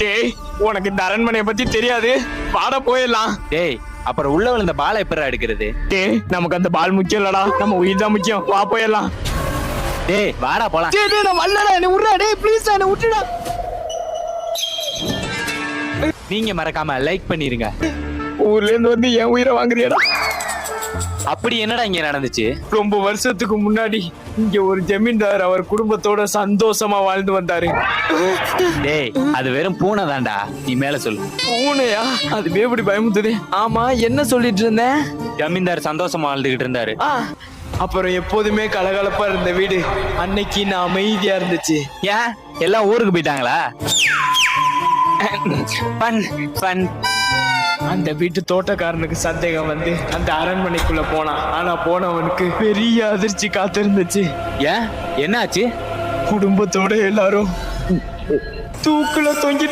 டேய் உனக்கு இந்த அரண்மனையை பத்தி தெரியாது, வாட போயிடலாம். டேய் அப்புறம் உள்ள விழுந்த பாலை எப்படா எடுக்கிறது? டேய் நமக்கு அந்த பால் முக்கியம் இல்லடா, நம்ம உயிர் தான் முக்கியம், வா போயிடலாம். டேய் வாடா போலாம். டேய் நான் வரலடா, என்ன விட்றா, டேய் ப்ளீஸ் என்ன விட்டுடா. நீங்க மறக்காம லைக் பண்ணிருங்க. ஊர்ல இருந்து வந்து என் உயிரை வாங்குறியடா. அப்படி என்னடா இங்க நடந்துச்சு? ரொம்ப வருஷத்துக்கு முன்னாடி இங்க ஒரு ஜமீன்தார் அவர் குடும்பத்தோட சந்தோஷமா வாழ்ந்து வந்தாரு. டேய் அது வெறும் பூனை தான்டா, நீ மேல சொல்லு. பூனையா? அது எப்படி பயமுத்துது. ஆமா என்ன சொல்லிட்டு இருந்தேன்? ஜமீன்தார் சந்தோஷமா வாழ்ந்துகிட்டு இருந்தாரு. அப்புறம் எப்போதுமே கலகலப்பா இருந்த வீடு அன்னைக்கு நான் அமைதியா இருந்துச்சு. ஏன் எல்லாம் ஊருக்கு போயிட்டாங்களா? அந்த வீட்டு தோட்டக்காரனுக்கு சந்தேகம் வந்து அந்த அரண்மனைக்குள்ள போனான். ஆனா போனவனுக்கு பெரிய அதிர்ச்சி காத்திருந்துச்சு. ஏன் என்னாச்சு? குடும்பத்தோட எல்லாரும் தூக்குல தொங்கிட்டு